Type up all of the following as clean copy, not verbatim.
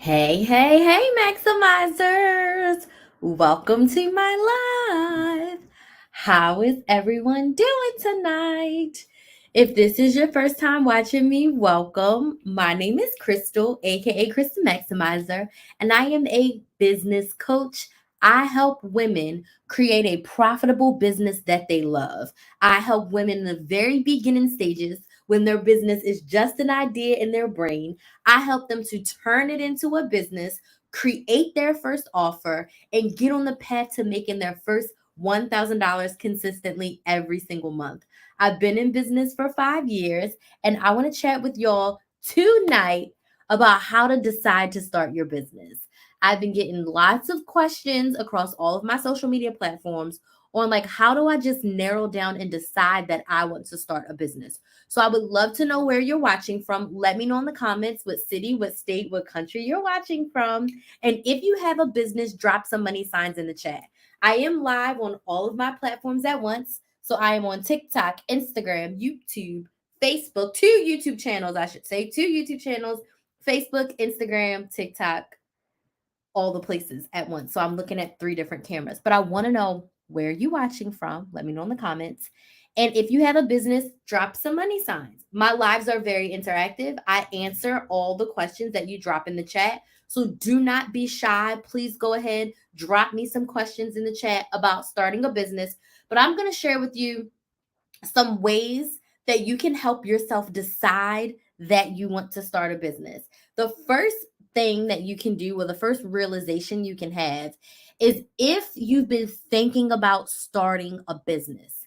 Hey, Maximizers! Welcome to my live. How is everyone doing tonight? If this is your first time watching me, welcome. My name is Crystal, aka Crystal Maximizer, and I am a business coach. I help women create a profitable business that they love. I help women in the very beginning stages when their business is just an idea in their brain. I help them to turn it into a business, create their first offer, and get on the path to making their first $1,000 consistently every single month. I've been in business for 5 years, and I want to chat with y'all tonight about how to decide to start your business. I've been getting lots of questions across all of my social media platforms on like how do I just narrow down and decide that I want to start a business. So I would love to know where you're watching from. Let me know in the comments what city, what state, what country you're watching from. And if you have a business, drop some money signs in the chat. I am live on all of my platforms at once. So I am on TikTok, Instagram, YouTube, Facebook, two YouTube channels, I should say, two YouTube channels, Facebook, Instagram, TikTok, all the places at once. So I'm looking at three different cameras. But I want to know where you watching from. Let me know in the comments. And if you have a business, drop some money signs. My lives are very interactive. I answer all the questions that you drop in the chat. So do not be shy. Please go ahead, drop me some questions in the chat about starting a business. But I'm going to share with you some ways that you can help yourself decide that you want to start a business. The first thing that you can do, or the first realization you can have, is if you've been thinking about starting a business,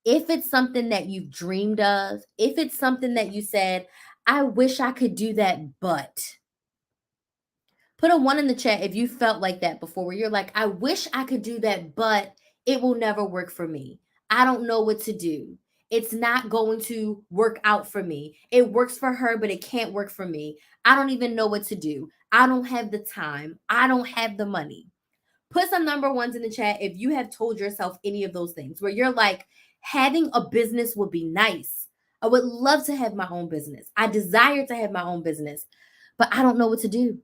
if it's something that you've dreamed of, if it's something that you said, I wish I could do that, but put a one in the chat if you felt like that before, where you're like, I wish I could do that, but it will never work for me. I don't know what to do. It's not going to work out for me. It works for her, but it can't work for me. I don't even know what to do. I don't have the time. I don't have the money. Put some number ones in the chat if you have told yourself any of those things, where you're like, having a business would be nice. I would love to have my own business. I desire to have my own business, but I don't know what to do.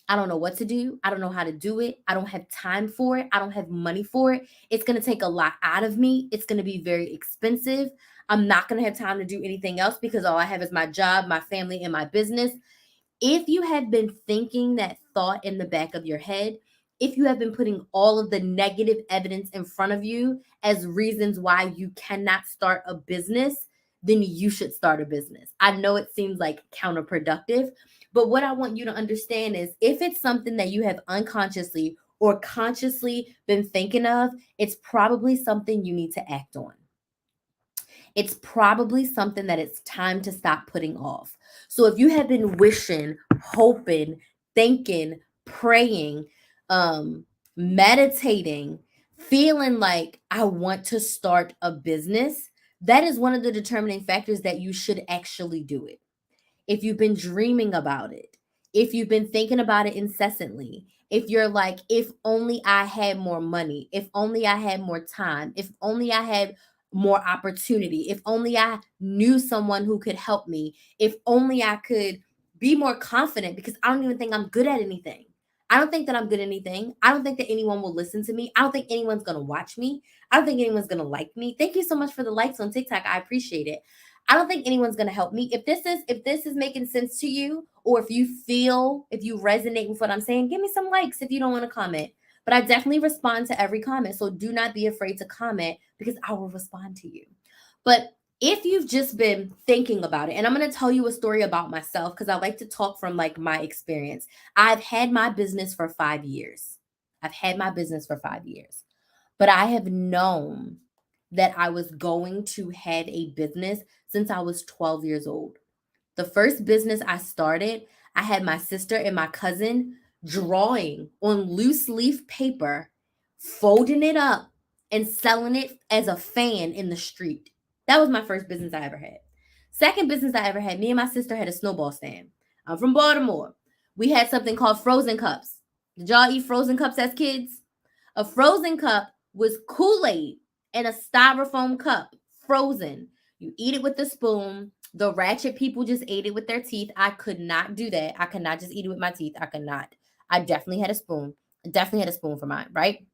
I don't know what to do. I don't know how to do it. I don't have time for it. I don't have money for it. It's going to take a lot out of me. It's going to be very expensive. I'm not going to have time to do anything else because all I have is my job, my family, and my business. If you have been thinking that thought in the back of your head, if you have been putting all of the negative evidence in front of you as reasons why you cannot start a business, then you should start a business. I know it seems like counterproductive, but what I want you to understand is if it's something that you have unconsciously or consciously been thinking of, it's probably something you need to act on. It's probably something that it's time to stop putting off. So if you have been wishing, hoping, thinking, praying, meditating, feeling like I want to start a business, that is one of the determining factors that you should actually do it. If you've been dreaming about it, if you've been thinking about it incessantly, if you're like, if only I had more money, if only I had more time, if only I had more opportunity, if only I knew someone who could help me, if only I could be more confident, because I don't even think I'm good at anything. I don't think that I'm good at anything. I don't think that anyone will listen to me. I don't think anyone's going to watch me. I don't think anyone's going to like me. Thank you so much for the likes on TikTok. I appreciate it. I don't think anyone's going to help me. If this is making sense to you, or if you resonate with what I'm saying, give me some likes if you don't want to comment. But I definitely respond to every comment. So do not be afraid to comment because I will respond to you. But if you've just been thinking about it, and I'm going to tell you a story about myself because I like to talk from like my experience. I've had my business for 5 years. I've had my business for 5 years. But I have known that I was going to have a business since I was 12 years old. The first business I started, I had my sister and my cousin drawing on loose leaf paper, folding it up, and selling it as a fan in the street. That was my first business I ever had. Second business I ever had, me and my sister had a snowball stand. I'm from Baltimore. We had something called frozen cups. Did y'all eat frozen cups as kids? A frozen cup was Kool-Aid in a styrofoam cup, frozen. You eat it with a spoon. The ratchet people just ate it with their teeth. I could not do that. I could not just eat it with my teeth. I could not. I definitely had a spoon. Definitely had a spoon for mine, right?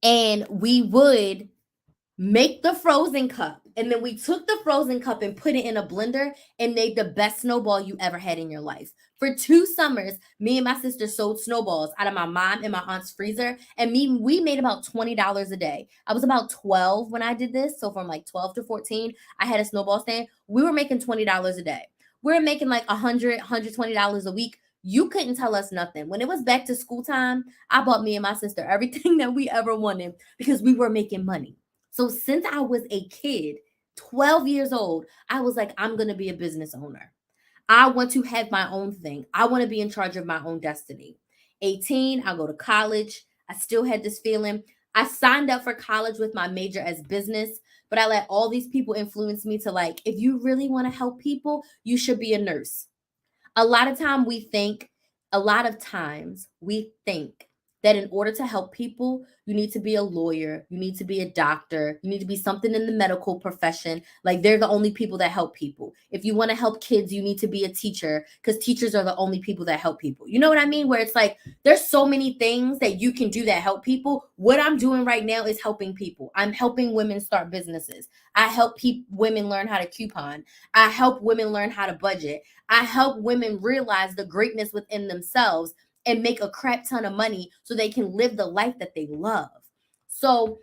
And we would make the frozen cup. And then we took the frozen cup and put it in a blender and made the best snowball you ever had in your life. For 2 summers, me and my sister sold snowballs out of my mom and my aunt's freezer. And we made about $20 a day. I was about 12 when I did this. So from like 12 to 14, I had a snowball stand. We were making $20 a day. We were making like $100, $120 a week. You couldn't tell us nothing. When it was back to school time, I bought me and my sister everything that we ever wanted because we were making money. So since I was a kid, 12 years old, I was like, I'm going to be a business owner. I want to have my own thing. I want to be in charge of my own destiny. 18, I go to college. I still had this feeling. I signed up for college with my major as business, but I let all these people influence me to like, if you really want to help people, you should be a nurse. A lot of times we think that in order to help people, you need to be a lawyer, you need to be a doctor, you need to be something in the medical profession. Like they're the only people that help people. If you want to help kids, you need to be a teacher because teachers are the only people that help people. You know what I mean? Where it's like there's so many things that you can do that help people. What I'm doing right now is helping people. I'm helping women start businesses. I help women learn how to coupon. I help women learn how to budget. I help women realize the greatness within themselves and make a crap ton of money so they can live the life that they love. So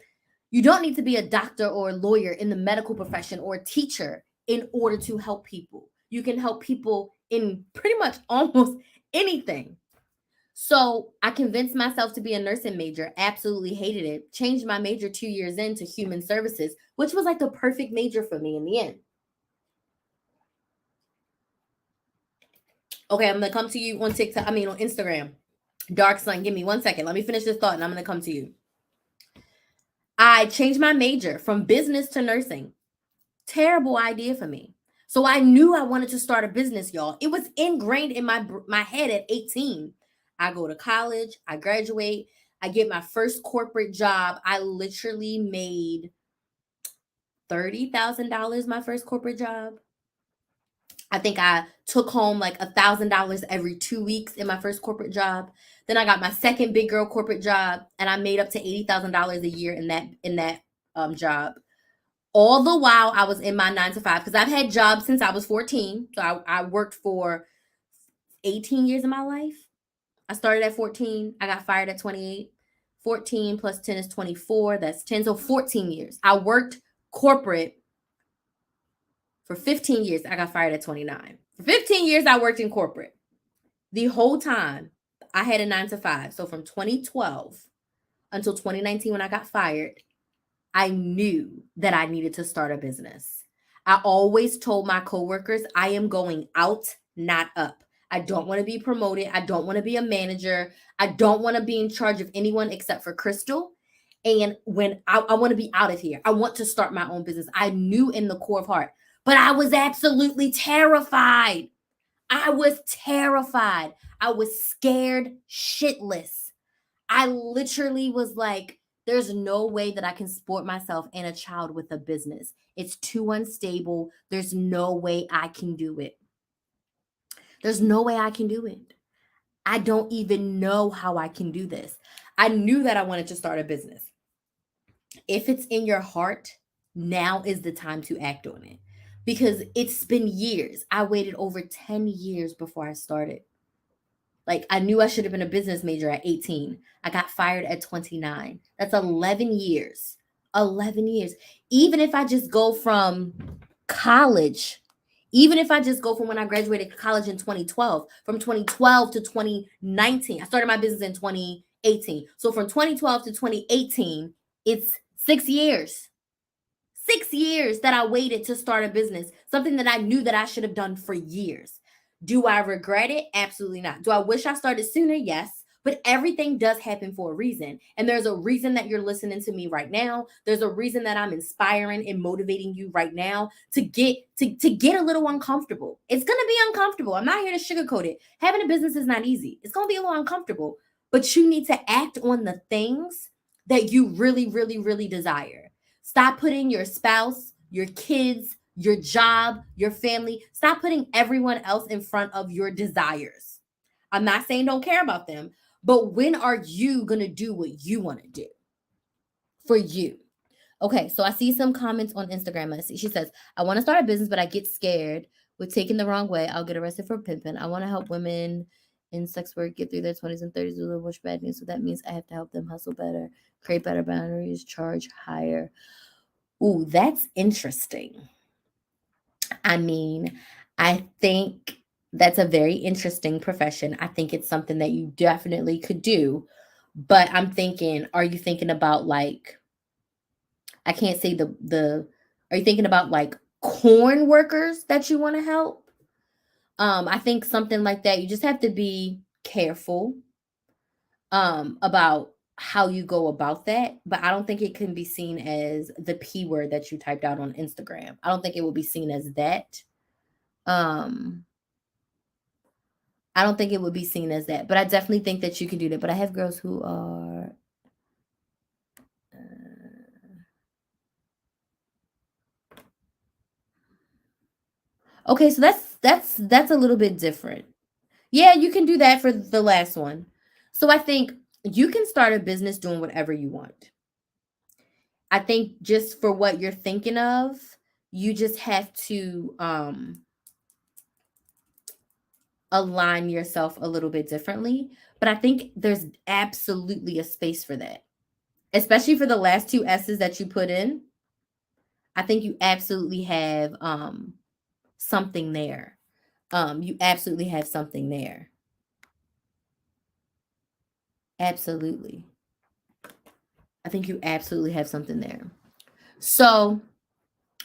you don't need to be a doctor or a lawyer in the medical profession or a teacher in order to help people. You can help people in pretty much almost anything. So I convinced myself to be a nursing major, absolutely hated it, changed my major 2 years into human services, which was like the perfect major for me in the end. Okay, I'm gonna come to you on TikTok. On Instagram. Dark Sun, give me 1 second. Let me finish this thought and I'm gonna come to you. I changed my major from business to nursing. Terrible idea for me. So I knew I wanted to start a business, y'all. It was ingrained in my head at 18. I go to college, I graduate, I get my first corporate job. I literally made $30,000 my first corporate job. I think I took home like $1,000 every 2 weeks in my first corporate job. Then I got my second big girl corporate job, and I made up to $80,000 a year in that job. All the while I was in my 9 to 5 because I've had jobs since I was 14. So I worked for 18 years of my life. I started at 14. I got fired at 28. 14 plus 10 is 24. That's 10. So 14 years. I worked corporate for 15 years. I got fired at 29. For 15 years, I worked in corporate. The whole time, I had a 9 to 5. So from 2012 until 2019 when I got fired, I knew that I needed to start a business. I always told my coworkers, I am going out, not up. I don't want to be promoted. I don't want to be a manager. I don't want to be in charge of anyone except for Crystal. And when I want to be out of here, I want to start my own business. I knew in the core of heart, but I was absolutely terrified. I was terrified. I was scared shitless. I literally was like, there's no way that I can support myself and a child with a business. It's too unstable. There's no way I can do it. There's no way I can do it. I don't even know how I can do this. I knew that I wanted to start a business. If it's in your heart, now is the time to act on it because it's been years. I waited over 10 years before I started. Like I knew I should have been a business major at 18. I got fired at 29. That's 11 years. 11 years. Even if I just go from college, even if I just go from when I graduated college in 2012, from 2012 to 2019, I started my business in 2018. So from 2012 to 2018, it's 6 years. 6 years that I waited to start a business, something that I knew that I should have done for years. Do I regret it? Absolutely not. Do I wish I started sooner? Yes. But everything does happen for a reason. And there's a reason that you're listening to me right now. There's a reason that I'm inspiring and motivating you right now to get a little uncomfortable. It's going to be uncomfortable. I'm not here to sugarcoat it. Having a business is not easy. It's going to be a little uncomfortable, but you need to act on the things that you really, really, really desire. Stop putting your spouse, your kids, your job, your family. Stop putting everyone else in front of your desires. I'm not saying don't care about them, but when are you going to do what you want to do for you? Okay, so I see some comments on Instagram. She says, I want to start a business, but I get scared with taking the wrong way. I'll get arrested for pimping. I want to help women in sex work get through their 20s and 30s with a little bad news. So that means I have to help them hustle better, create better boundaries, charge higher. Ooh, that's interesting. I mean, I think that's a very interesting profession. I think it's something that you definitely could do. But I'm thinking, are you thinking about like, I can't say are you thinking about like corn workers that you want to help? I think something like that, you just have to be careful about how you go about that. But I don't think it can be seen as the P word that you typed out on Instagram. I don't think it will be seen as that. Um, I don't think it would be seen as that, but I definitely think that you can do that. But I have girls who are okay, so that's a little bit different. Yeah, you can do that for the last one. So I think you can start a business doing whatever you want. I think just for what you're thinking of, you just have to align yourself a little bit differently. But I think there's absolutely a space for that, especially for the last two S's that you put in. I think you absolutely have something there. You absolutely have something there. Absolutely. I think you absolutely have something there. So,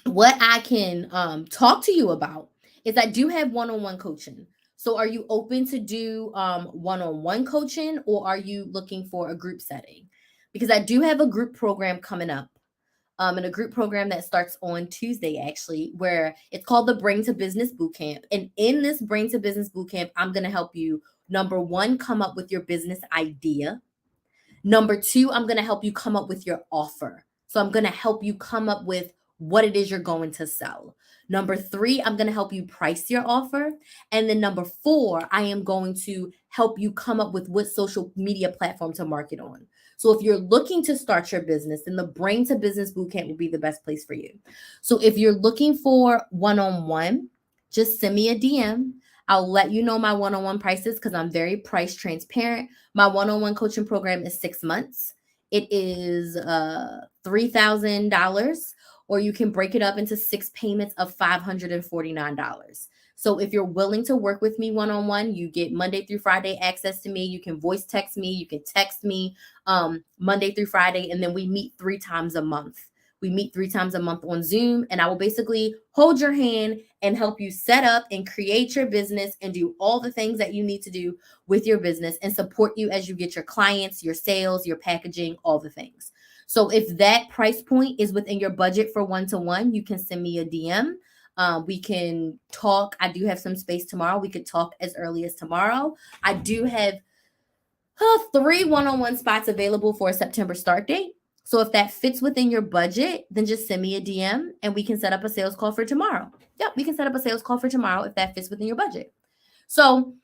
what I can talk to you about is I do have one-on-one coaching. So, are you open to do one-on-one coaching, or are you looking for a group setting? Because I do have a group program coming up. And a group program that starts on Tuesday, actually, where it's called the Brain to Business Bootcamp. And in this Brain to Business Bootcamp, I'm going to help you, number one, come up with your business idea. Number two, I'm going to help you come up with your offer. So I'm going to help you come up with what it is you're going to sell. Number three, I'm going to help you price your offer. And then number four, I am going to help you come up with what social media platform to market on. So if you're looking to start your business, then the Brain to Business Bootcamp will be the best place for you. So if you're looking for one-on-one, just send me a DM. I'll let you know my one-on-one prices because I'm very price transparent. My one-on-one coaching program is 6 months. It is $3,000, or you can break it up into 6 payments of $549. So if you're willing to work with me one-on-one, you get Monday through Friday access to me. You can voice text me, you can text me Monday through Friday, and then we meet 3 times a month. We meet 3 times a month on Zoom, and I will basically hold your hand and help you set up and create your business and do all the things that you need to do with your business and support you as you get your clients, your sales, your packaging, all the things. So if that price point is within your budget for one-to-one, you can send me a DM. We can talk. I do have some space tomorrow. We could talk as early as tomorrow. I do have 3 one-on-one spots available for a September start date. So if that fits within your budget, then just send me a DM and we can set up a sales call for tomorrow. Yep, we can set up a sales call for tomorrow if that fits within your budget. So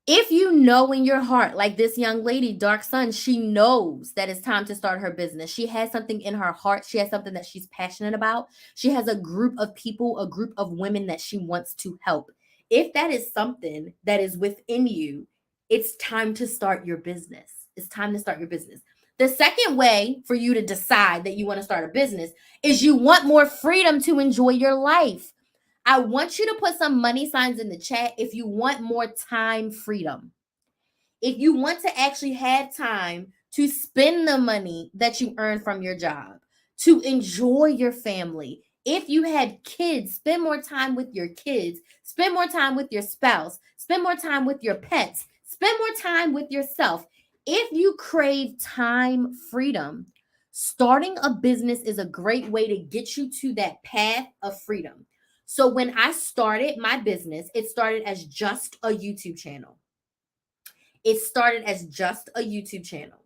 if you know in your heart, like this young lady, Dark Sun, she knows that it's time to start her business. She has something in her heart. She has something that she's passionate about. She has a group of people, a group of women that she wants to help. If that is something that is within you, it's time to start your business. It's time to start your business. The second way for you to decide that you want to start a business is you want more freedom to enjoy your life. I want you to put some money signs in the chat if you want more time freedom. If you want to actually have time to spend the money that you earn from your job, to enjoy your family. If you had kids, spend more time with your kids, spend more time with your spouse, spend more time with your pets, spend more time with yourself. If you crave time freedom, starting a business is a great way to get you to that path of freedom. So when I started my business, it started as just a YouTube channel. It started as just a YouTube channel.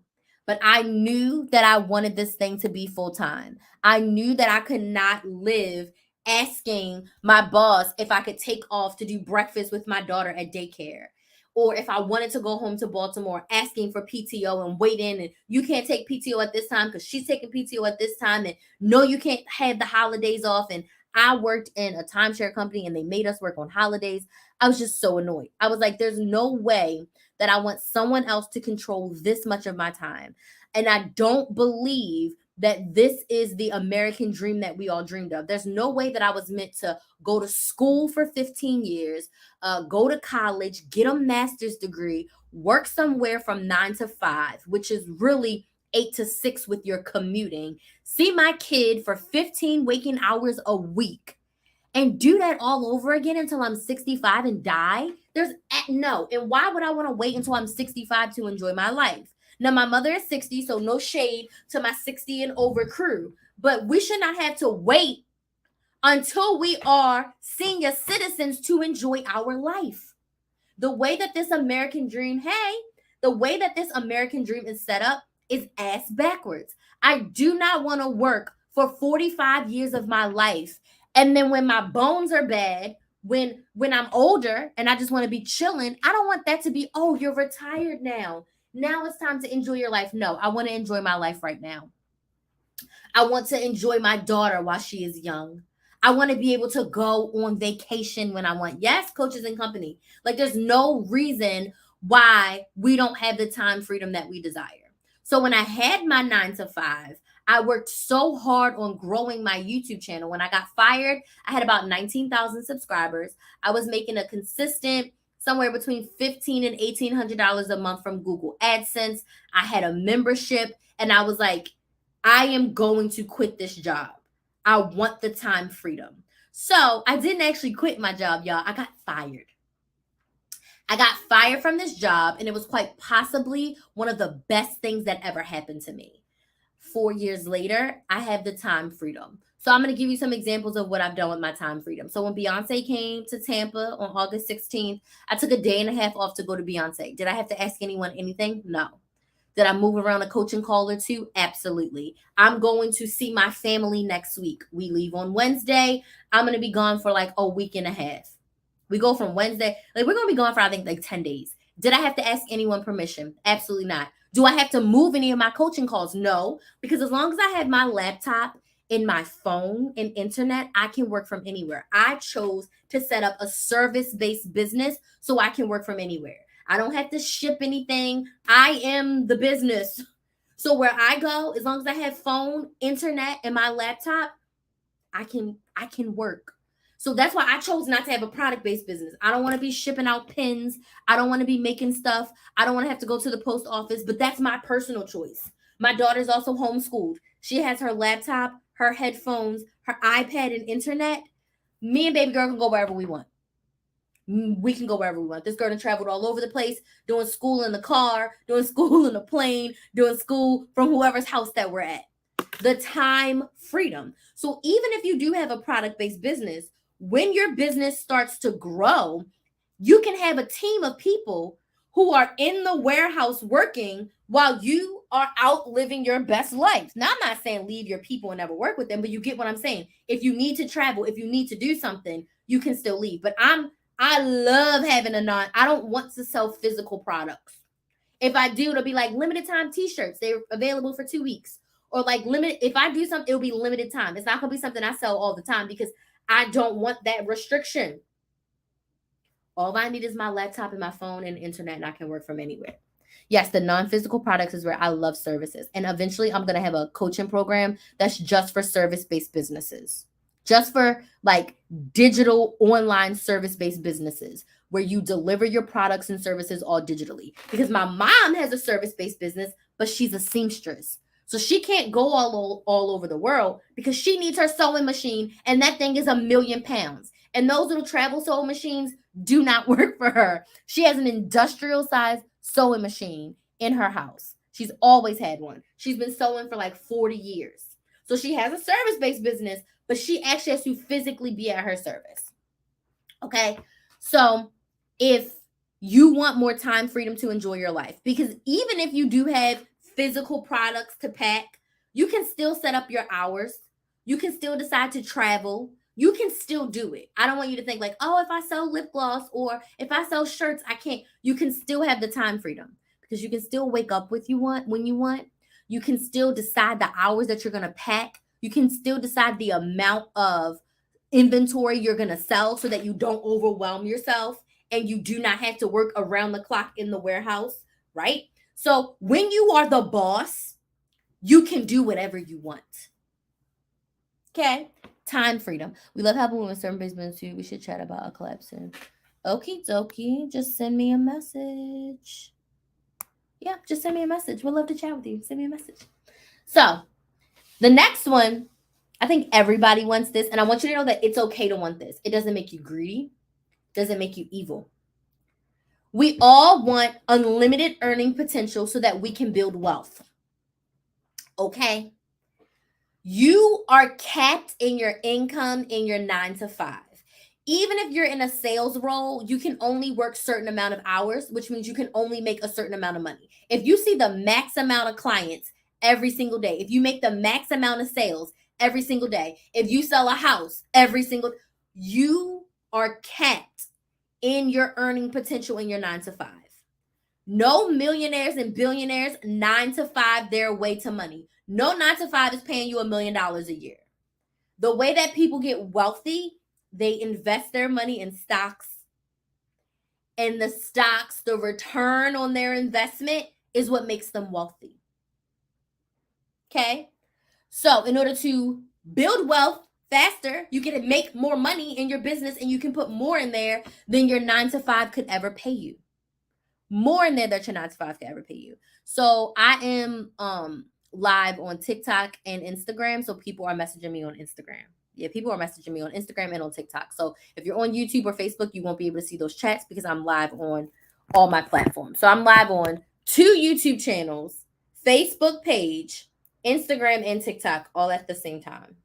But I knew that I wanted this thing to be full time. I knew that I could not live asking my boss if I could take off to do breakfast with my daughter at daycare. Or if I wanted to go home to Baltimore, asking for PTO and waiting, and you can't take PTO at this time because she's taking PTO at this time, and no, you can't have the holidays off. And I worked in a timeshare company and they made us work on holidays. I was just so annoyed. I was like, there's no way that I want someone else to control this much of my time. And I don't believe that this is the American dream that we all dreamed of. There's no way that I was meant to go to school for 15 years, go to college, get a master's degree, work somewhere from 9 to 5, which is really 8 to 6 with your commuting, see my kid for 15 waking hours a week, and do that all over again until I'm 65 and die. There's no. And why would I want to wait until I'm 65 to enjoy my life? Now, my mother is 60, so no shade to my 60 and over crew, but we should not have to wait until we are senior citizens to enjoy our life. The way that this American dream, the way that this American dream is set up is ass backwards. I do not want to work for 45 years of my life. And then when my bones are bad, when I'm older and I just want to be chilling, I don't want that to be, oh, you're retired now. Now it's time to enjoy your life. No, I want to enjoy my life right now. I want to enjoy my daughter while she is young. I want to be able to go on vacation when I want. Yes, Coaches and Company. Like, there's no reason why we don't have the time freedom that we desire. So when I had my 9 to 5, I worked so hard on growing my YouTube channel. When I got fired, I had about 19,000 subscribers. I was making a consistent somewhere between $1,500 and $1,800 a month from Google AdSense. I had a membership, and I was like, I am going to quit this job. I want the time freedom. So I didn't actually quit my job, y'all. I got fired. I got fired from this job, and it was quite possibly one of the best things that ever happened to me. 4 years later, I have the time freedom. So I'm going to give you some examples of what I've done with my time freedom. So when Beyonce came to Tampa on August 16th, I took a day and a half off to go to Beyonce. Did I have to ask anyone anything? No. Did I move around a coaching call or two? Absolutely. I'm going to see my family next week. We leave on Wednesday. I'm going to be gone for like a week and a half. We go from Wednesday, like we're going to be gone for, I think, like 10 days. Did I have to ask anyone permission? Absolutely not. Do I have to move any of my coaching calls? No, because as long as I have my laptop and my phone and internet, I can work from anywhere. I chose to set up a service-based business so I can work from anywhere. I don't have to ship anything. I am the business. So where I go, as long as I have phone, internet, and my laptop, I can work. So that's why I chose not to have a product-based business. I don't want to be shipping out pins. I don't want to be making stuff. I don't want to have to go to the post office, but that's my personal choice. My daughter's also homeschooled. She has her laptop, her headphones, her iPad, and internet. Me and baby girl can go wherever we want. We can go wherever we want. This girl done traveled all over the place, doing school in the car, doing school in the plane, doing school from whoever's house that we're at. The time freedom. So even if you do have a product-based business, when your business starts to grow, you can have a team of people who are in the warehouse working while you are out living your best life. Now, I'm not saying leave your people and never work with them, but you get what I'm saying. If you need to travel, if you need to do something, you can still leave. But I love having I don't want to sell physical products. If I do, it'll be like limited time t-shirts. They're available for 2 weeks. Or like if I do something, it'll be limited time. It's not going to be something I sell all the time because I don't want that restriction. All I need is my laptop and my phone and internet, and I can work from anywhere. Yes, the non-physical products is where I love services. And eventually I'm going to have a coaching program that's just for service-based businesses. Just for like digital online service-based businesses where you deliver your products and services all digitally. Because my mom has a service-based business, but she's a seamstress. So she can't go all over the world because she needs her sewing machine, and that thing is £1 million. And those little travel sewing machines do not work for her. She has an industrial size sewing machine in her house. She's always had one. She's been sewing for like 40 years. So she has a service-based business, but she actually has to physically be at her service. Okay? So if you want more time freedom to enjoy your life, because even if you do have physical products to pack, you can still set up your hours. You can still decide to travel. You can still do it. I don't want you to think like, oh, if I sell lip gloss or if I sell shirts, I can't. You can still have the time freedom because you can still wake up with you want when you want. You can still decide the hours that you're going to pack. You can still decide the amount of inventory you're going to sell so that you don't overwhelm yourself and you do not have to work around the clock in the warehouse, right? So when you are the boss, you can do whatever you want. Okay? Time freedom. We love helping women certain business too. We should chat about a collab soon. Okie dokie. Just send me a message. Yeah, just send me a message. We'd love to chat with you. Send me a message. So, the next one, I think everybody wants this, and I want you to know that it's okay to want this. It doesn't make you greedy, doesn't make you evil. We all want unlimited earning potential so that we can build wealth. Okay? You are capped in your income in your 9 to 5. Even if you're in a sales role, you can only work certain amount of hours, which means you can only make a certain amount of money. If you see the max amount of clients every single day, if you make the max amount of sales every single day, if you sell a house you are capped in your earning potential in your 9 to 5. No millionaires and billionaires 9 to 5 their way to money. No 9 to 5 is paying you $1 million a year. The way that people get wealthy, they invest their money in stocks. And the stocks, the return on their investment is what makes them wealthy. Okay? So in order to build wealth faster, you can make more money in your business and you can put more in there than your 9 to 5 could ever pay you. More in there that your 9 to 5 could ever pay you. So I am live on TikTok and Instagram. So people are messaging me on Instagram. Yeah, people are messaging me on Instagram and on TikTok. So if you're on YouTube or Facebook, you won't be able to see those chats because I'm live on all my platforms. So I'm live on 2 YouTube channels, Facebook page, Instagram, and TikTok all at the same time.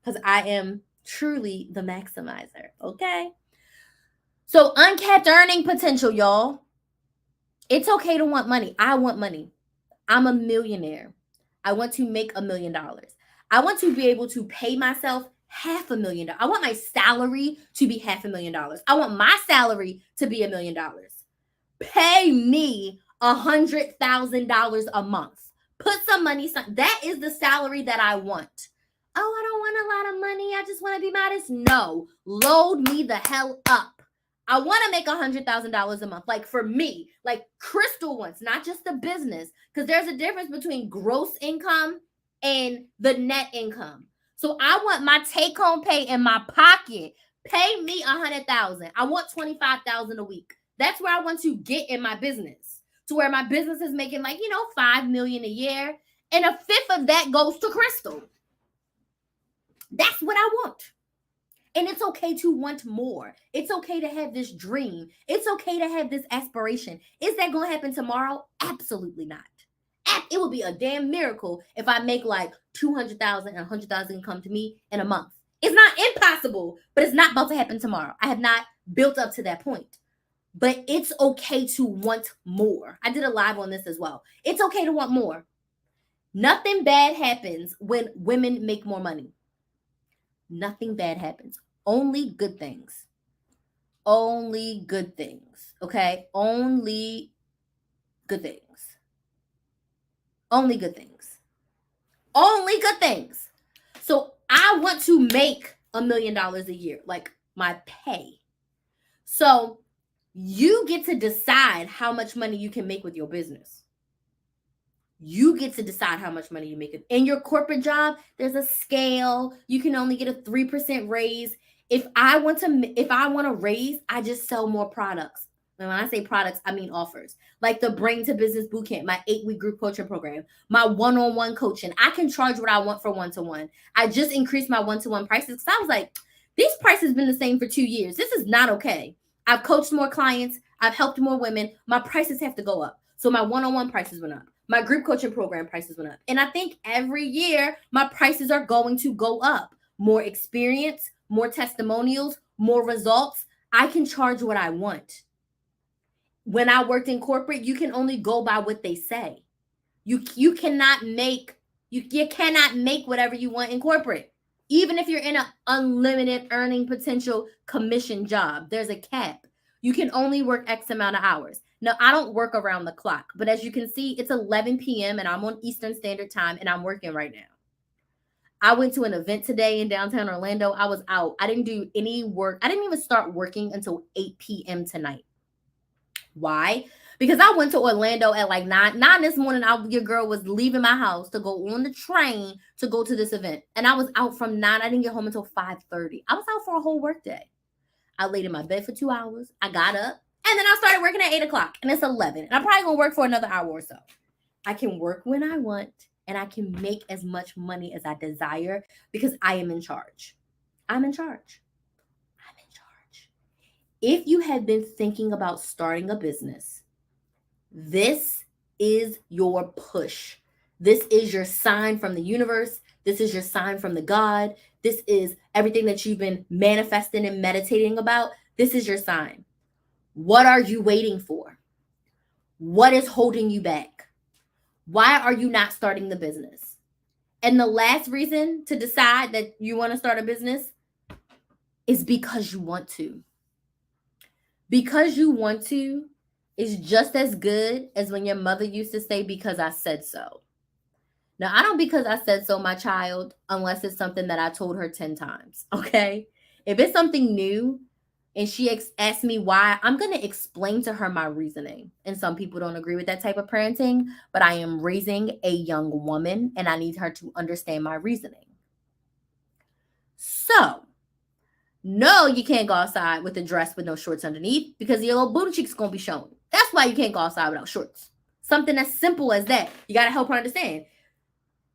Because I am truly the maximizer. Okay? So uncapped earning potential, y'all. It's okay to want money. I want money. I'm a millionaire. I want to make $1 million. I want to be able to pay myself $500,000. I want my salary to be $500,000. I want my salary to be $1 million. Pay me $100,000 a month. Put some money. That is the salary that I want. Oh, I don't want a lot of money. I just want to be modest. No, load me the hell up. I want to make $100,000 a month. Like for me, like Crystal wants, not just the business, because there's a difference between gross income and the net income. So I want my take-home pay in my pocket. Pay me $100,000. I want $25,000 a week. That's where I want to get in my business, to where my business is making like, $5 million a year, and a fifth of that goes to Crystal. That's what I want. And it's okay to want more. It's okay to have this dream. It's okay to have this aspiration. Is that going to happen tomorrow? Absolutely not. It would be a damn miracle if I make like 200,000 and 100,000 come to me in a month. It's not impossible, but it's not about to happen tomorrow. I have not built up to that point. But it's okay to want more. I did a live on this as well. It's okay to want more. Nothing bad happens when women make more money. Nothing bad happens. Only good things. Only good things. Okay? Only good things. Only good things. Only good things. So I want to make $1 million a year, like my pay. So you get to decide how much money you can make with your business. You get to decide how much money you make. In your corporate job, there's a scale. You can only get a 3% raise. If I want to raise, I just sell more products. And when I say products, I mean offers. Like the Brain to Business Bootcamp, my 8-week group coaching program, my one-on-one coaching. I can charge what I want for one-to-one. I just increased my one-to-one prices because I was like, these prices have been the same for 2 years. This is not okay. I've coached more clients. I've helped more women. My prices have to go up. So my one-on-one prices went up. My group coaching program prices went up. And I think every year my prices are going to go up. More experience, more testimonials, more results. I can charge what I want. When I worked in corporate, you can only go by what they say. You cannot make whatever you want in corporate. Even if you're in an unlimited earning potential commission job, there's a cap. You can only work X amount of hours. Now, I don't work around the clock, but as you can see, it's 11 p.m. and I'm on Eastern Standard Time and I'm working right now. I went to an event today in downtown Orlando. I was out. I didn't do any work. I didn't even start working until 8 p.m. tonight. Why? Because I went to Orlando at like 9 this morning. Your girl was leaving my house to go on the train to go to this event. And I was out from 9. I didn't get home until 5:30. I was out for a whole work day. I laid in my bed for 2 hours. I got up and then I started working at 8 o'clock and it's 11. And I'm probably going to work for another hour or so. I can work when I want and I can make as much money as I desire because I am in charge. I'm in charge. I'm in charge. If you had been thinking about starting a business, this is your push. This is your sign from the universe. This is your sign from the God. This is everything that you've been manifesting and meditating about. This is your sign. What are you waiting for? What is holding you back? Why are you not starting the business? And the last reason to decide that you want to start a business is because you want to. Because you want to is just as good as when your mother used to say, because I said so. Now, I don't because I said so, my child, unless it's something that I told her 10 times, okay? If it's something new and she asked me why, I'm going to explain to her my reasoning. And some people don't agree with that type of parenting, but I am raising a young woman and I need her to understand my reasoning. So, no, you can't go outside with a dress with no shorts underneath because your little booty cheeks going to be showing. That's why you can't go outside without shorts. Something as simple as that. You got to help her understand.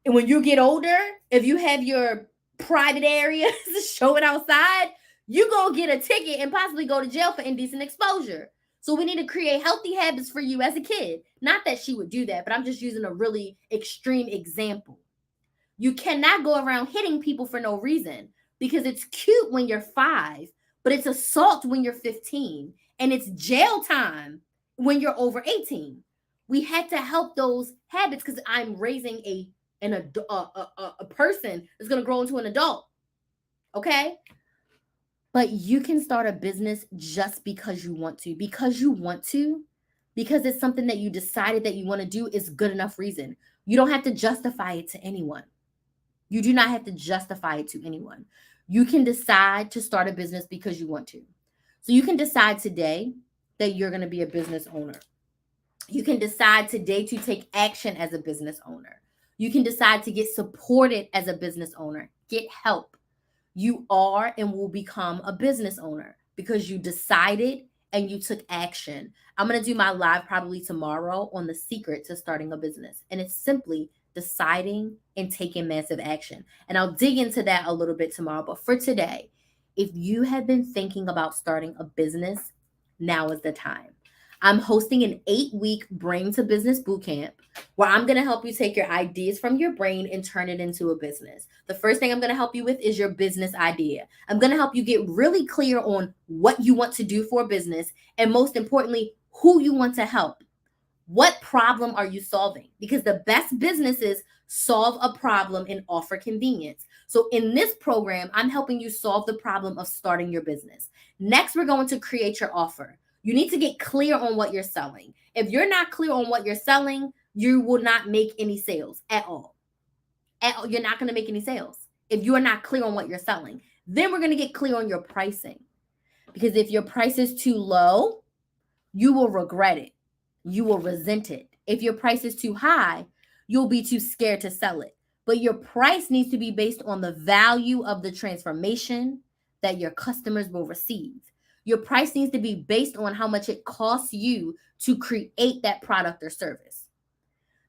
And when you get older, if you have your private areas showing outside, you're going to get a ticket and possibly go to jail for indecent exposure. So we need to create healthy habits for you as a kid. Not that she would do that, but I'm just using a really extreme example. You cannot go around hitting people for no reason because it's cute when you're 5, but it's assault when you're 15, and it's jail time when you're over 18. We had to help those habits because I'm raising a person that's going to grow into an adult. Okay? But you can start a business just because you want to. Because you want to, because it's something that you decided that you want to do is good enough reason. You don't have to justify it to anyone. You do not have to justify it to anyone. You can decide to start a business because you want to. So you can decide today that you're going to be a business owner. You can decide today to take action as a business owner. You can decide to get supported as a business owner. Get help. You are and will become a business owner because you decided and you took action. I'm going to do my live probably tomorrow on the secret to starting a business. And it's simply deciding and taking massive action. And I'll dig into that a little bit tomorrow. But for today, if you have been thinking about starting a business, now is the time. I'm hosting an 8-week Brain to Business Bootcamp where I'm going to help you take your ideas from your brain and turn it into a business. The first thing I'm going to help you with is your business idea. I'm going to help you get really clear on what you want to do for a business and most importantly, who you want to help. What problem are you solving? Because the best businesses solve a problem and offer convenience. So in this program, I'm helping you solve the problem of starting your business. Next, we're going to create your offer. You need to get clear on what you're selling. If you're not clear on what you're selling, you will not make any sales at all. You're not going to make any sales if you are not clear on what you're selling. Then we're going to get clear on your pricing. Because if your price is too low, you will regret it. You will resent it. If your price is too high, you'll be too scared to sell it. But your price needs to be based on the value of the transformation that your customers will receive. Your price needs to be based on how much it costs you to create that product or service.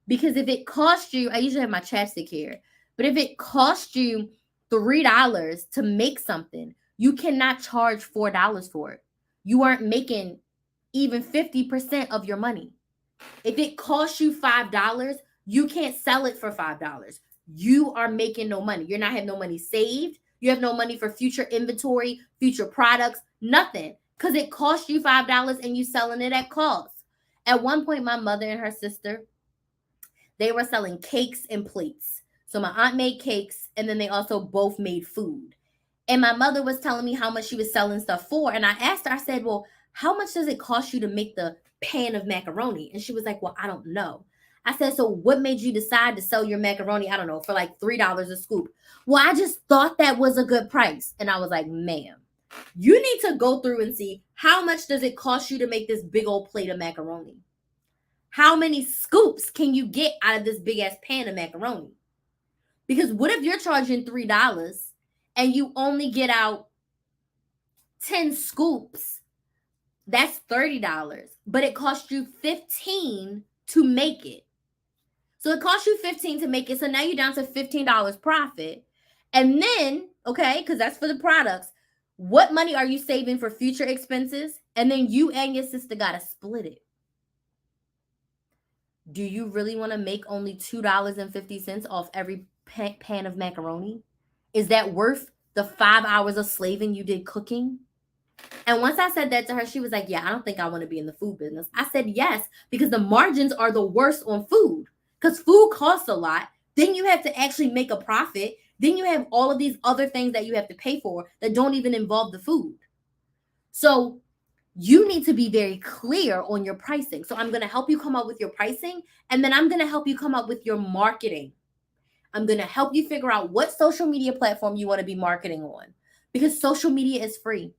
Because if it costs you, I usually have my chapstick here, but if it costs you $3 to make something, you cannot charge $4 for it. You aren't making even 50% of your money. If it costs you $5, you can't sell it for $5. You are making no money. You're not having no money saved. You have no money for future inventory, future products, nothing. Because it costs you $5 and you selling it at cost. At one point, my mother and her sister, they were selling cakes and plates. So my aunt made cakes, and then they also both made food. And my mother was telling me how much she was selling stuff for. And I asked her, I said, well, how much does it cost you to make the pan of macaroni? And she was like, well, I don't know. I said, so what made you decide to sell your macaroni, I don't know, for like $3 a scoop? Well, I just thought that was a good price. And I was like, ma'am, you need to go through and see how much does it cost you to make this big old plate of macaroni? How many scoops can you get out of this big ass pan of macaroni? Because what if you're charging $3 and you only get out 10 scoops? That's $30, but it cost you 15 to make it. So it cost you 15 to make it. So now you're down to $15 profit. And then, okay, because that's for the products, what money are you saving for future expenses? And then you and your sister got to split it. Do you really want to make only $2.50 off every pan of macaroni? Is that worth the 5 hours of slaving you did cooking? And once I said that to her, she was like, yeah, I don't think I want to be in the food business. I said, yes, because the margins are the worst on food, because food costs a lot. Then you have to actually make a profit. Then you have all of these other things that you have to pay for that don't even involve the food. So you need to be very clear on your pricing. So I'm going to help you come up with your pricing, and then I'm going to help you come up with your marketing. I'm going to help you figure out what social media platform you want to be marketing on, because social media is free.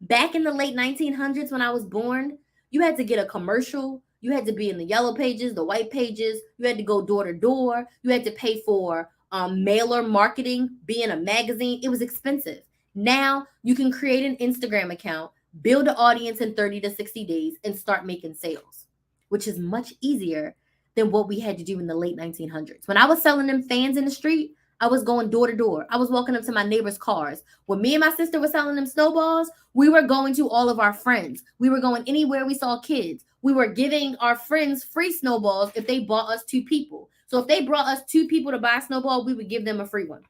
Back in the late 1900s, when I was born, you had to get a commercial. You had to be in the yellow pages, the white pages. You had to go door to door. You had to pay for mailer marketing, be in a magazine. It was expensive. Now you can create an Instagram account, build an audience in 30 to 60 days, and start making sales, which is much easier than what we had to do in the late 1900s. When I was selling them fans in the street, I was going door to door. I was walking up to my neighbors' cars. When me and my sister were selling them snowballs, we were going to all of our friends. We were going anywhere we saw kids. We were giving our friends free snowballs if they bought us 2 people. So if they brought us 2 people to buy a snowball, we would give them a free one.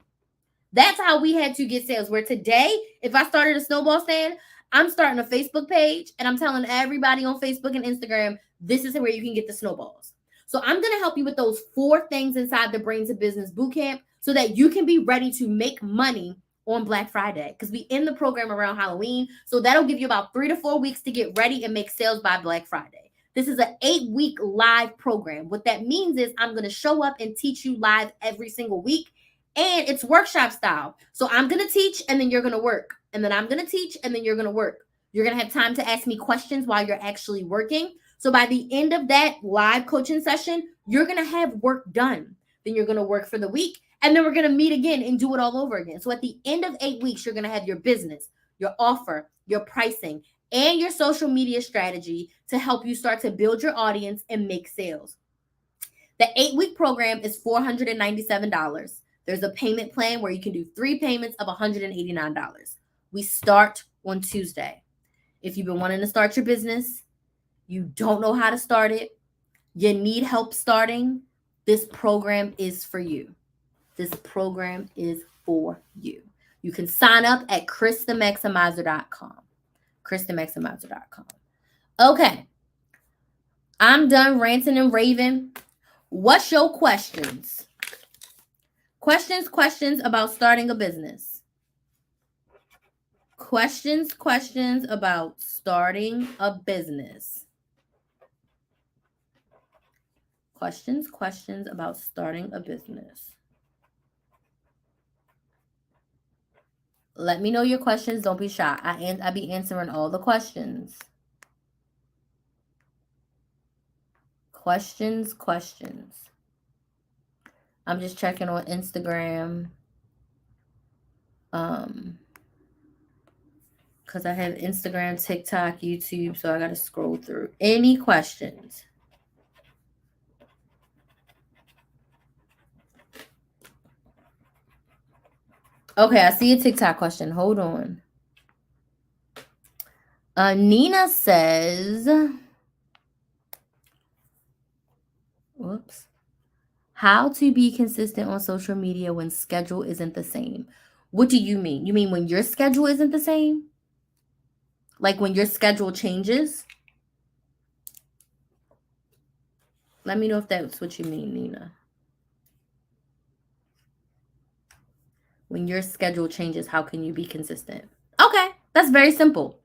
That's how we had to get sales. Where today, if I started a snowball stand, I'm starting a Facebook page and I'm telling everybody on Facebook and Instagram, this is where you can get the snowballs. So I'm going to help you with those 4 things inside the Brains of Business Bootcamp so that you can be ready to make money on Black Friday, because we end the program around Halloween. So that'll give you about 3 to 4 weeks to get ready and make sales by Black Friday. This is an 8-week live program. What that means is I'm going to show up and teach you live every single week. And it's workshop style. So I'm going to teach and then you're going to work. And then I'm going to teach and then you're going to work. You're going to have time to ask me questions while you're actually working. So by the end of that live coaching session, you're going to have work done. Then you're going to work for the week. And then we're going to meet again and do it all over again. So at the end of 8 weeks, you're going to have your business, your offer, your pricing, and your social media strategy to help you start to build your audience and make sales. The 8-week program is $497. There's a payment plan where you can do 3 payments of $189. We start on Tuesday. If you've been wanting to start your business, you don't know how to start it, you need help starting, this program is for you. This program is for you. You can sign up at ChrisTheMaximizer.com. ChrisTheMaximizer.com. Okay. I'm done ranting and raving. What's your questions? Questions about starting a business. Questions about starting a business. Questions about starting a business. Let me know your questions. Don't be shy. I be answering all the questions. Questions. I'm just checking on Instagram. Because I have Instagram, TikTok, YouTube, so I got to scroll through. Any questions? Okay, I see a TikTok question. Hold on. Nina says, whoops. How to be consistent on social media when schedule isn't the same. What do you mean? You mean when your schedule isn't the same? Like when your schedule changes? Let me know if that's what you mean, Nina. When your schedule changes, how can you be consistent? Okay, that's very simple.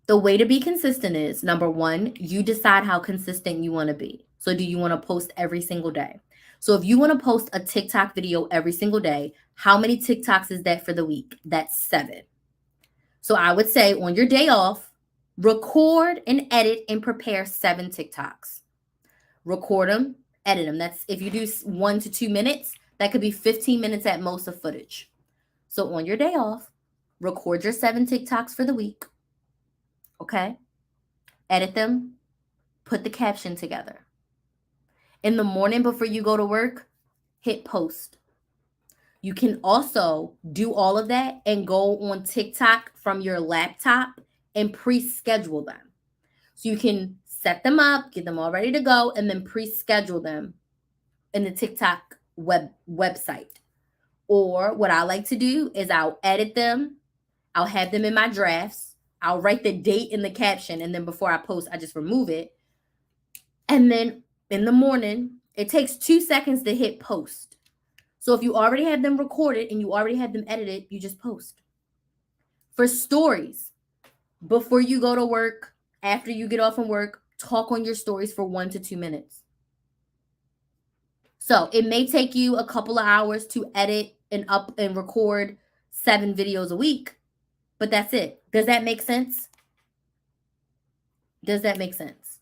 The way to be consistent is, number one, you decide how consistent you want to be. So do you want to post every single day? So if you want to post a TikTok video every single day, how many TikToks is that for the week? That's 7. So I would say on your day off, record and edit and prepare 7 TikToks. Record them, edit them. That's if you do 1 to 2 minutes, that could be 15 minutes at most of footage. So on your day off, record your 7 TikToks for the week. Okay? Edit them, put the caption together. In the morning before you go to work, hit post. You can also do all of that and go on TikTok from your laptop and pre-schedule them. So you can set them up, get them all ready to go, and then pre-schedule them in the TikTok website. Or what I like to do is I'll edit them. I'll have them in my drafts. I'll write the date in the caption, and then before I post, I just remove it. And then in the morning, it takes 2 seconds to hit post. So if you already have them recorded and you already have them edited, you just post. For stories, before you go to work, after you get off from work, talk on your stories for 1 to 2 minutes. So it may take you a couple of hours to edit and up and record 7 videos a week, but that's it. Does that make sense? Does that make sense?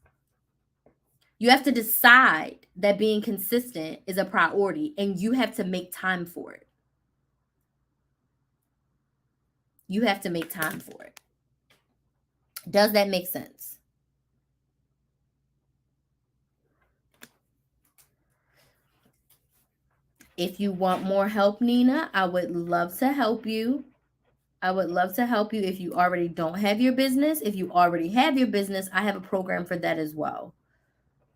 You have to decide that being consistent is a priority and you have to make time for it. You have to make time for it. Does that make sense? If you want more help, Nina, I would love to help you. I would love to help you if you already don't have your business. If you already have your business, I have a program for that as well.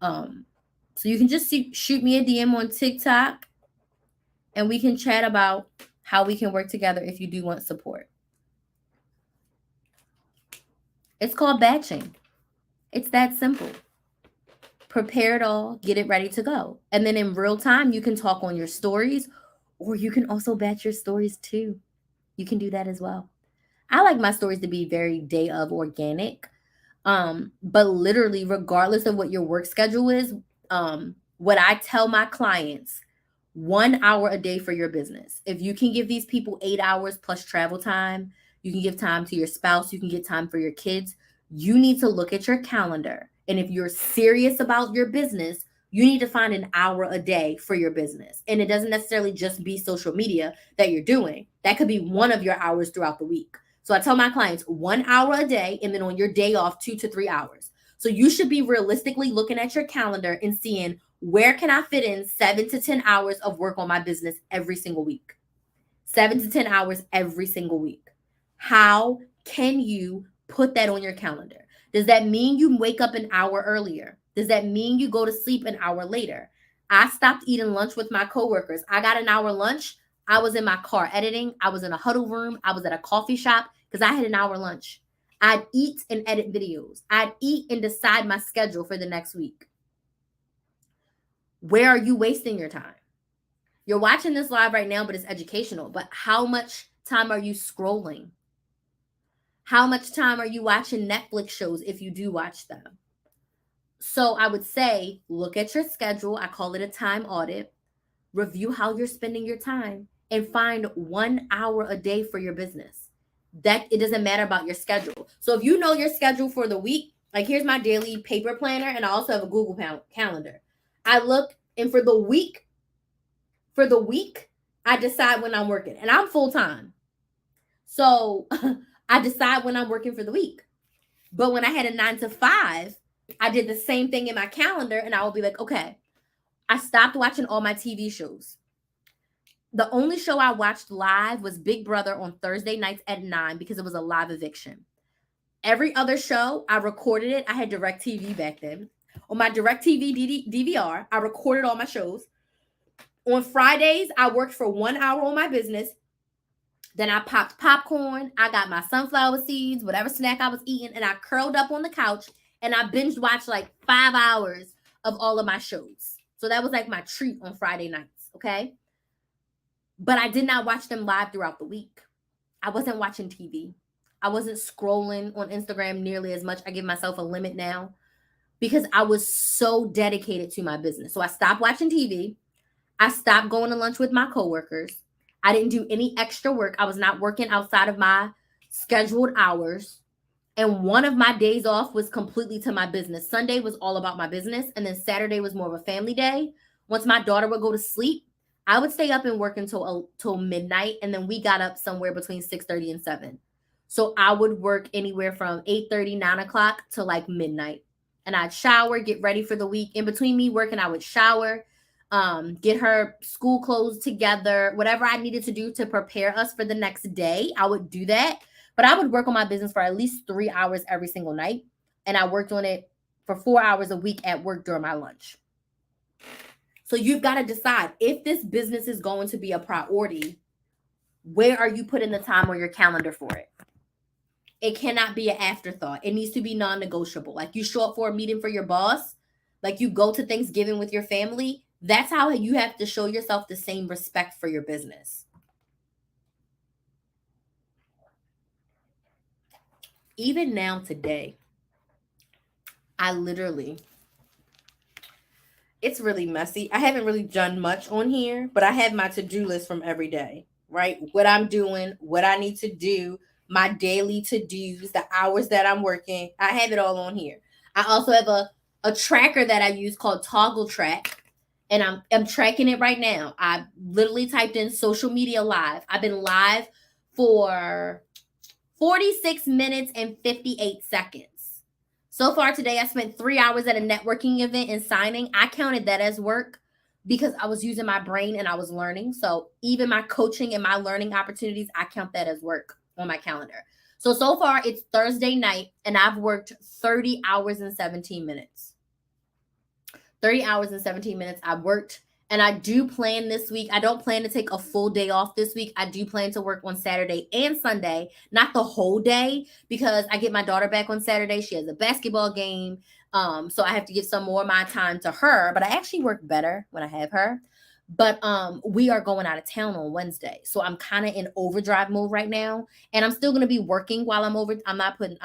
So you can just shoot me a DM on TikTok and we can chat about how we can work together if you do want support. It's called batching. It's that simple. Prepare it all, get it ready to go. And then in real time, you can talk on your stories, or you can also batch your stories too. You can do that as well. I like my stories to be very day of organic. But literally, regardless of what your work schedule is, what I tell my clients, 1 hour a day for your business. If you can give these people 8 hours plus travel time, you can give time to your spouse, you can get time for your kids. You need to look at your calendar. And if you're serious about your business, you need to find an hour a day for your business. And it doesn't necessarily just be social media that you're doing. That could be one of your hours throughout the week. So I tell my clients 1 hour a day, and then on your day off, 2 to 3 hours. So you should be realistically looking at your calendar and seeing, where can I fit in 7 to 10 hours of work on my business every single week? 7 to 10 hours every single week. How can you put that on your calendar? Does that mean you wake up an hour earlier? Does that mean you go to sleep an hour later? I stopped eating lunch with my coworkers. I got an hour lunch. I was in my car editing. I was in a huddle room. I was at a coffee shop because I had an hour lunch. I'd eat and edit videos. I'd eat and decide my schedule for the next week. Where are you wasting your time? You're watching this live right now, but it's educational. But how much time are you scrolling? How much time are you watching Netflix shows if you do watch them? So I would say, look at your schedule. I call it a time audit. Review how you're spending your time and find 1 hour a day for your business. That it doesn't matter about your schedule. So if you know your schedule for the week, like here's my daily paper planner, and I also have a Google calendar. I look, and for the week, I decide when I'm working, and I'm full time. So I decide when I'm working for the week. But when I had a 9 to 5, I did the same thing in my calendar, and I would be like, okay, I stopped watching all my TV shows. The only show I watched live was Big Brother on Thursday nights at 9 because it was a live eviction. Every other show, I recorded it. I had DirecTV back then. On my DirecTV DVR, I recorded all my shows. On Fridays, I worked for 1 hour on my business. Then I popped popcorn. I got my sunflower seeds, whatever snack I was eating, and I curled up on the couch and I binge watched like 5 hours of all of my shows. So that was like my treat on Friday nights, okay? But I did not watch them live throughout the week. I wasn't watching TV. I wasn't scrolling on Instagram nearly as much. I give myself a limit now because I was so dedicated to my business. So I stopped watching TV. I stopped going to lunch with my coworkers. I didn't do any extra work. I was not working outside of my scheduled hours. And one of my days off was completely to my business. Sunday was all about my business. And then Saturday was more of a family day. Once my daughter would go to sleep, I would stay up and work till midnight. And then we got up somewhere between 6:30 and 7. So I would work anywhere from 8:30, 9 o'clock to like midnight. And I'd shower, get ready for the week. In between me working, I would shower, get her school clothes together, whatever I needed to do to prepare us for the next day. I would do that. But I would work on my business for at least 3 hours every single night. And I worked on it for 4 hours a week at work during my lunch. So you've got to decide if this business is going to be a priority, where are you putting the time on your calendar for it? It cannot be an afterthought. It needs to be non-negotiable. Like you show up for a meeting for your boss, like you go to Thanksgiving with your family. That's how you have to show yourself the same respect for your business. Even now today, it's really messy. I haven't really done much on here, but I have my to-do list from every day, right? What I'm doing, what I need to do, my daily to-dos, the hours that I'm working. I have it all on here. I also have a tracker that I use called Toggle Track, and I'm tracking it right now. I literally typed in social media live. I've been live for 46 minutes and 58 seconds. So far today, I spent 3 hours at a networking event and signing. I counted that as work because I was using my brain and I was learning. So even my coaching and my learning opportunities, I count that as work on my calendar. So far it's Thursday night and I've worked 30 hours and 17 minutes. 30 hours and 17 minutes I've worked. And I do plan this week. I don't plan to take a full day off this week. I do plan to work on Saturday and Sunday, not the whole day, because I get my daughter back on Saturday. She has a basketball game. So I have to give some more of my time to her. But I actually work better when I have her. But we are going out of town on Wednesday. So I'm kind of in overdrive mode right now. And I'm still gonna be working while I'm not putting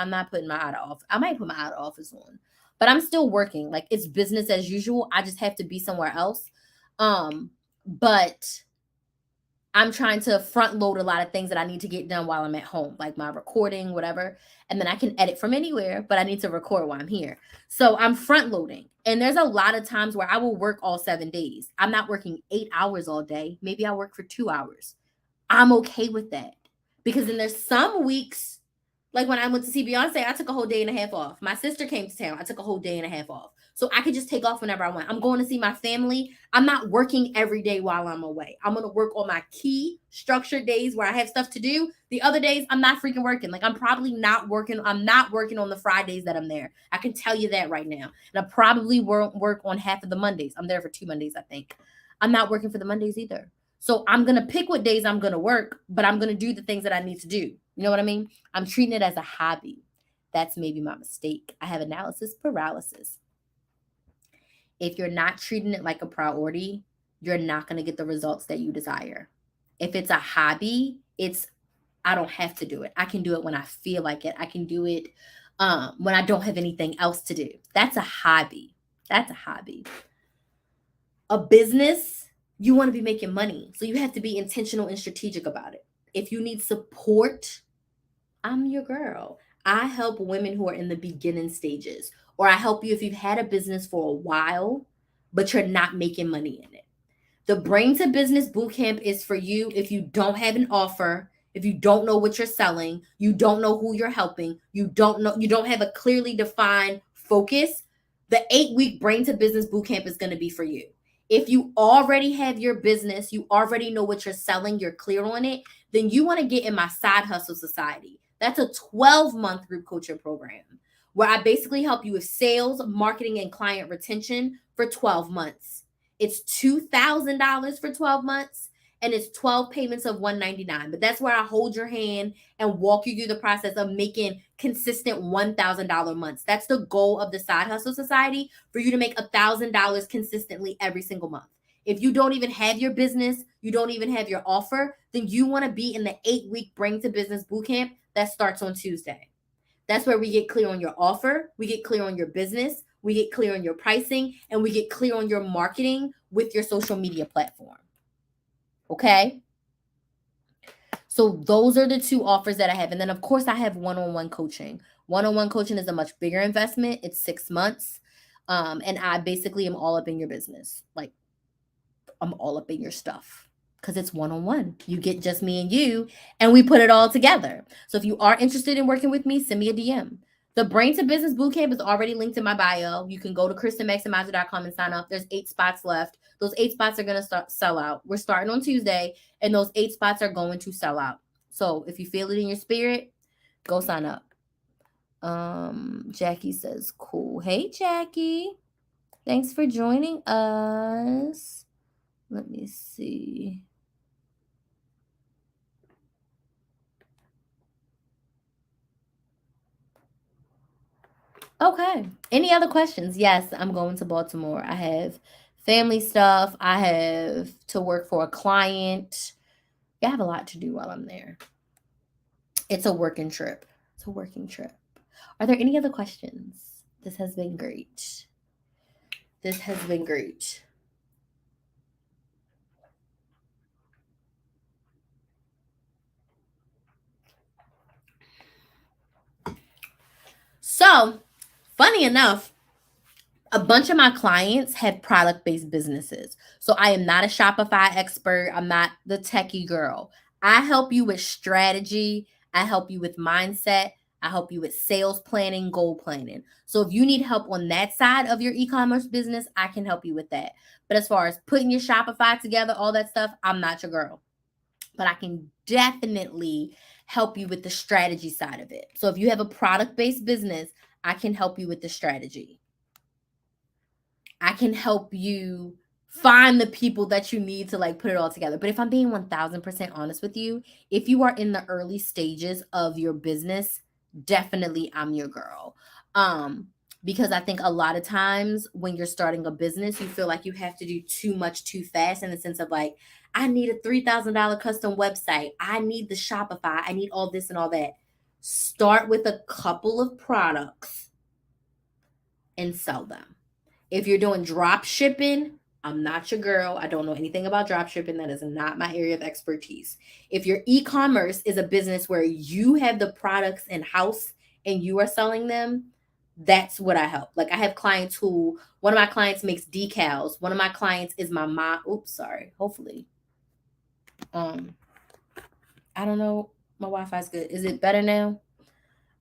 my out of office. I might put my out of office on, but I'm still working. Like it's business as usual. I just have to be somewhere else. But I'm trying to front load a lot of things that I need to get done while I'm at home, like my recording, whatever. And then I can edit from anywhere, but I need to record while I'm here. So I'm front loading. And there's a lot of times where I will work all 7 days. I'm not working 8 hours all day. Maybe I work for 2 hours. I'm okay with that because then there's some weeks, like when I went to see Beyonce, I took a whole day and a half off. My sister came to town. I took a whole day and a half off. So I could just take off whenever I want. I'm going to see my family. I'm not working every day while I'm away. I'm going to work on my key structured days where I have stuff to do. The other days, I'm not freaking working. Like I'm probably not working. I'm not working on the Fridays that I'm there. I can tell you that right now. And I probably won't work on half of the Mondays. I'm there for 2 Mondays, I think. I'm not working for the Mondays either. So I'm going to pick what days I'm going to work, but I'm going to do the things that I need to do. You know what I mean? I'm treating it as a hobby. That's maybe my mistake. I have analysis paralysis. If you're not treating it like a priority, you're not going to get the results that you desire. If it's a hobby, I don't have to do it. I can do it when I feel like it. I can do it when I don't have anything else to do. That's a hobby. That's a hobby. A business, you want to be making money. So you have to be intentional and strategic about it. If you need support, I'm your girl. I help women who are in the beginning stages, or I help you if you've had a business for a while, but you're not making money in it. The Brain to Business Bootcamp is for you if you don't have an offer, if you don't know what you're selling, you don't know who you're helping, you don't have a clearly defined focus. The 8-week Brain to Business Bootcamp is going to be for you. If you already have your business, you already know what you're selling, you're clear on it, then you want to get in my Side Hustle Society. That's a 12-month group coaching program where I basically help you with sales, marketing, and client retention for 12 months. It's $2,000 for 12 months, and it's 12 payments of $199. But that's where I hold your hand and walk you through the process of making consistent $1,000 months. That's the goal of the Side Hustle Society, for you to make $1,000 consistently every single month. If you don't even have your business, you don't even have your offer, then you want to be in the 8-week Bring to Business Bootcamp that starts on Tuesday. That's where we get clear on your offer, we get clear on your business, we get clear on your pricing, and we get clear on your marketing with your social media platform. Okay? So those are the 2 offers that I have. And then, of course, I have one-on-one coaching. One-on-one coaching is a much bigger investment. It's 6 months. And I basically am all up in your business. Like, I'm all up in your stuff because it's one-on-one. You get just me and you, and we put it all together. So if you are interested in working with me, send me a DM. The Brain to Business Bootcamp is already linked in my bio. You can go to KristenMaximizer.com and sign up. There's 8 spots left. Those 8 spots are going to start sell out. We're starting on Tuesday, and those 8 spots are going to sell out. So if you feel it in your spirit, go sign up. Jackie says, cool. Hey, Jackie. Thanks for joining us. Let me see. Okay. Any other questions? Yes, I'm going to Baltimore. I have family stuff. I have to work for a client. I have a lot to do while I'm there. It's a working trip. It's a working trip. Are there any other questions? This has been great. This has been great. So, funny enough, a bunch of my clients have product-based businesses. So I am not a Shopify expert. I'm not the techie girl. I help you with strategy. I help you with mindset. I help you with sales planning, goal planning. So if you need help on that side of your e-commerce business, I can help you with that. But as far as putting your Shopify together, all that stuff, I'm not your girl. But I can definitely help you with the strategy side of it. So if you have a product-based business, I can help you with the strategy. I can help you find the people that you need to like put it all together. But if I'm being 1000% honest with you, if you are in the early stages of your business, definitely I'm your girl. Because I think a lot of times when you're starting a business, you feel like you have to do too much too fast in the sense of like, I need a $3,000 custom website. I need the Shopify. I need all this and all that. Start with a couple of products and sell them. If you're doing drop shipping, I'm not your girl. I don't know anything about drop shipping. That is not my area of expertise. If your e-commerce is a business where you have the products in-house and you are selling them, that's what I help. Like I have clients who, one of my clients makes decals. One of my clients is my mom. Oops, sorry. Hopefully. I don't know. My Wi-Fi's good. Is it better now?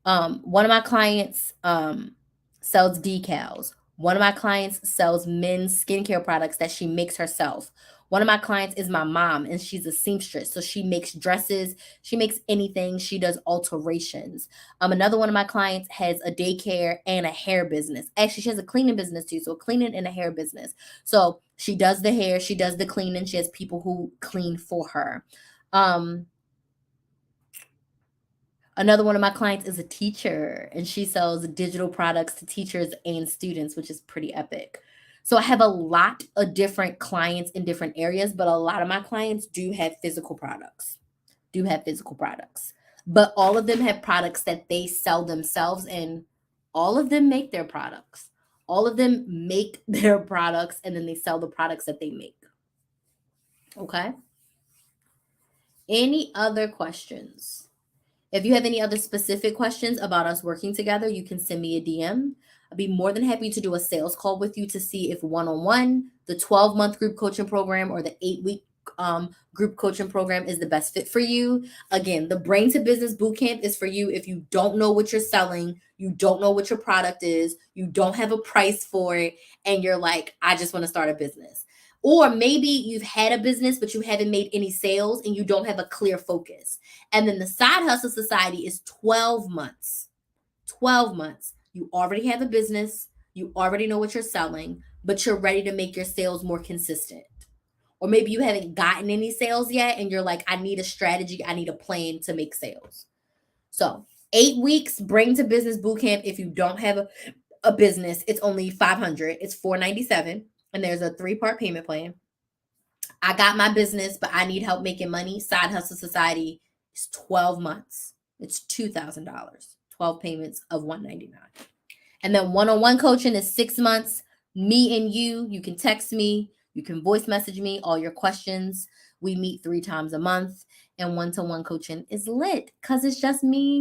One of my clients sells decals. One of my clients sells men's skincare products that she makes herself. One of my clients is my mom, and she's a seamstress. So she makes dresses, she makes anything, she does alterations. Another one of my clients has a daycare and a hair business. Actually, she has a cleaning business too. So a cleaning and a hair business. So she does the hair, she does the cleaning, she has people who clean for her. Another one of my clients is a teacher, and she sells digital products to teachers and students, which is pretty epic. So I have a lot of different clients in different areas, but a lot of my clients do have physical products. But all of them have products that they sell themselves, and all of them make their products. All of them make their products, and then they sell the products that they make. Okay? Any other questions? If you have any other specific questions about us working together, you can send me a DM. I'd be more than happy to do a sales call with you to see if one-on-one, the 12-month group coaching program, or the 8-week group coaching program is the best fit for you. Again, the Brain to Business Bootcamp is for you if you don't know what you're selling, you don't know what your product is, you don't have a price for it, and you're like, I just want to start a business. Or maybe you've had a business, but you haven't made any sales and you don't have a clear focus. And then the Side Hustle Society is 12 months. 12 months. You already have a business. You already know what you're selling, but you're ready to make your sales more consistent. Or maybe you haven't gotten any sales yet and you're like, I need a strategy. I need a plan to make sales. So 8 weeks, Bring to Business Bootcamp. If you don't have a business, it's only $500. It's $497. And there's a 3-part payment plan. I got my business, but I need help making money. Side Hustle Society is 12 months. It's $2,000, 12 payments of $199. And then one-on-one coaching is 6 months. Me and you can text me, you can voice message me all your questions. We meet 3 times a month. And one-to-one coaching is lit because it's just me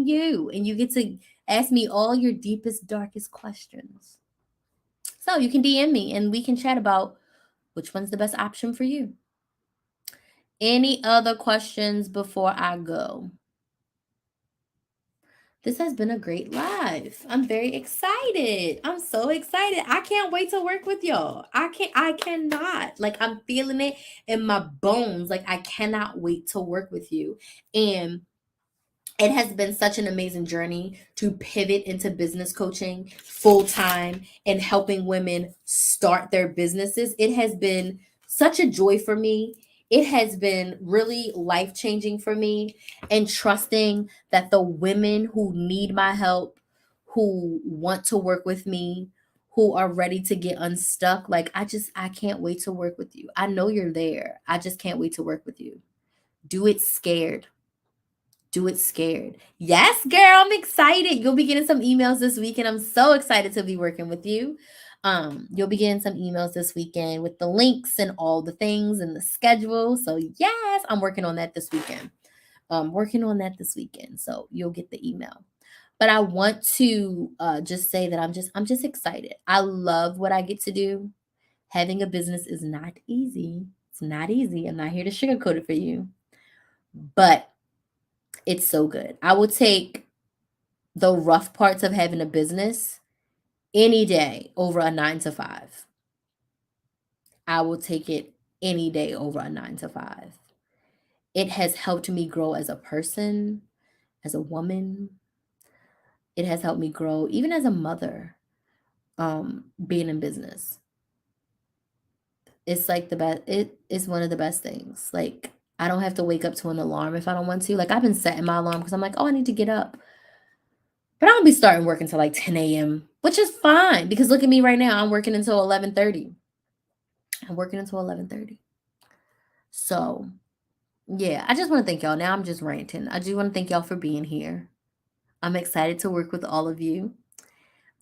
and you get to ask me all your deepest, darkest questions. So you can DM me and we can chat about which one's the best option for you. Any other questions before I go? This has been a great live. I'm very excited. I'm so excited. I can't wait to work with y'all. I cannot. Like, I'm feeling it in my bones. Like, I cannot wait to work with you. And it has been such an amazing journey to pivot into business coaching full time and helping women start their businesses. It has been such a joy for me. It has been really life changing for me, and trusting that the women who need my help, who want to work with me, who are ready to get unstuck, like I can't wait to work with you. I know you're there. I just can't wait to work with you. Do it scared. Do it scared. Yes, girl, I'm excited. You'll be getting some emails this weekend. I'm so excited to be working with you. You'll be getting some emails this weekend with the links and all the things and the schedule. So yes, I'm working on that this weekend. So you'll get the email. But I want to just say that I'm just excited. I love what I get to do. Having a business is not easy. It's not easy. I'm not here to sugarcoat it for you. But it's so good. I will take the rough parts of having a business any day over a 9 to 5. I will take it any day over a 9 to 5. It has helped me grow as a person, as a woman. It has helped me grow even as a mother, being in business. It's like the best. It is one of the best things. Like, I don't have to wake up to an alarm if I don't want to. Like, I've been setting my alarm because I'm like, oh, I need to get up. But I don't be starting work until like 10 a.m., which is fine because look at me right now. I'm working until 11:30. So, yeah, I just want to thank y'all. Now I'm just ranting. I do want to thank y'all for being here. I'm excited to work with all of you.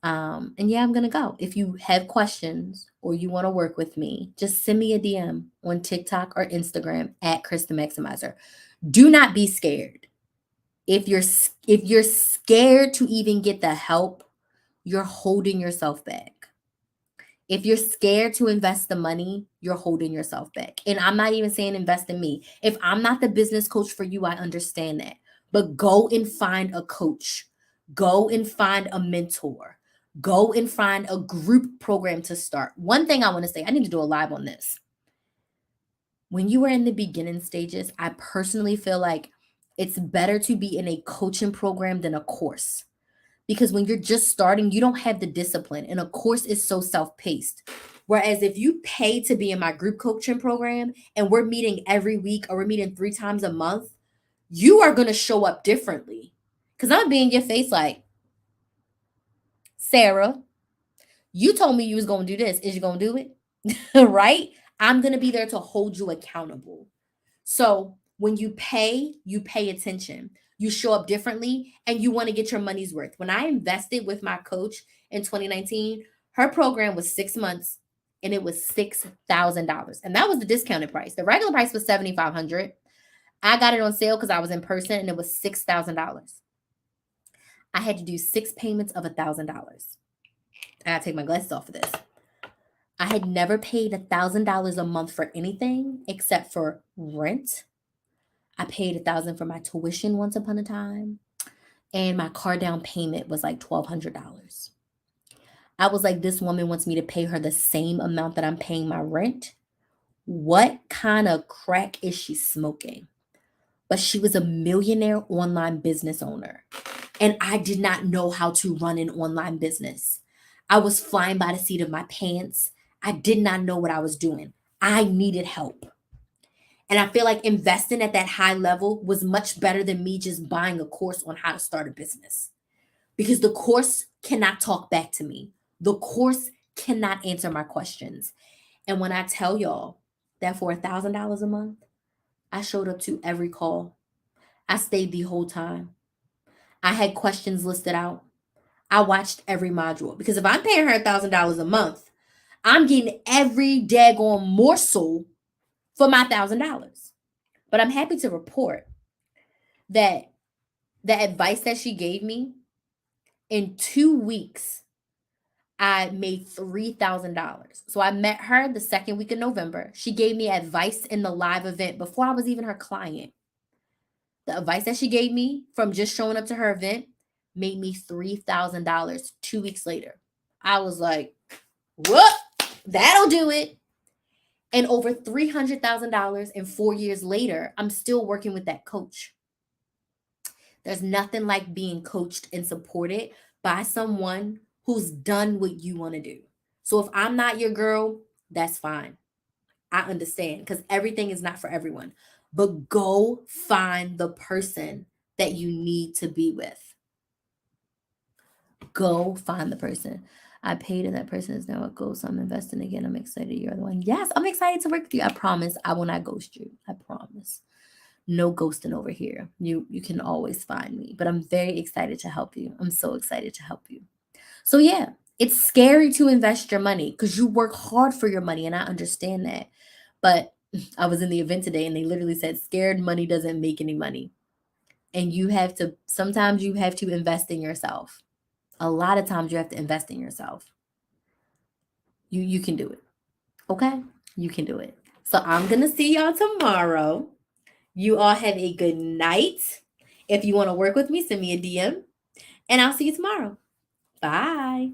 And yeah, I'm going to go. If you have questions or you want to work with me, just send me a DM on TikTok or Instagram at Chris the Maximizer. Do not be scared. If you're scared to even get the help, you're holding yourself back. If you're scared to invest the money, you're holding yourself back. And I'm not even saying invest in me. If I'm not the business coach for you, I understand that. But go and find a coach. Go and find a mentor. Go and find a group program to start. One thing I want to say, I need to do a live on this. When you are in the beginning stages, I personally feel like it's better to be in a coaching program than a course. Because when you're just starting, you don't have the discipline, and a course is so self-paced. Whereas if you pay to be in my group coaching program and we're meeting every week or we're meeting 3 times a month, you are going to show up differently. Because I'm being in your face like, Sarah, you told me you was going to do this. Is you going to do it? Right? I'm going to be there to hold you accountable. So when you pay attention. You show up differently and you want to get your money's worth. When I invested with my coach in 2019, her program was 6 months and it was $6,000. And that was the discounted price. The regular price was $7,500. I got it on sale because I was in person and it was $6,000. I had to do 6 payments of $1,000. I gotta take my glasses off for this. I had never paid $1,000 a month for anything except for rent. I paid $1,000 for my tuition once upon a time, and my car down payment was like $1,200. I was like, this woman wants me to pay her the same amount that I'm paying my rent. What kind of crack is she smoking? But she was a millionaire online business owner, and I did not know how to run an online business. I was flying by the seat of my pants. I did not know what I was doing. I needed help. And I feel like investing at that high level was much better than me just buying a course on how to start a business. Because the course cannot talk back to me. The course cannot answer my questions. And when I tell y'all, that for $1,000 a month, I showed up to every call. I stayed the whole time. I had questions listed out. I watched every module because if I'm paying her $1,000 a month, I'm getting every daggone morsel for my $1,000. But I'm happy to report that the advice that she gave me, in 2 weeks, I made $3,000. So I met her the second week of November. She gave me advice in the live event before I was even her client. The advice that she gave me from just showing up to her event made me $3,000 2 weeks later. I was like, what? That'll do it. And over $300,000, and 4 years later, I'm still working with that coach. There's nothing like being coached and supported by someone who's done what you want to do. So if I'm not your girl, that's fine. I understand because everything is not for everyone. But go find the person that you need to be with. Go find the person. I paid and that person is now a ghost. I'm investing again. I'm excited. You're the one. Yes, I'm excited to work with you. I promise I will not ghost you. I promise. No ghosting over here. You can always find me. But I'm very excited to help you. I'm so excited to help you. So yeah, it's scary to invest your money because you work hard for your money, and I understand that. But I was in the event today and they literally said scared money doesn't make any money. And sometimes you have to invest in yourself. A lot of times you have to invest in yourself. You can do it. Okay? You can do it. So I'm going to see y'all tomorrow. You all have a good night. If you want to work with me, send me a DM and I'll see you tomorrow. Bye.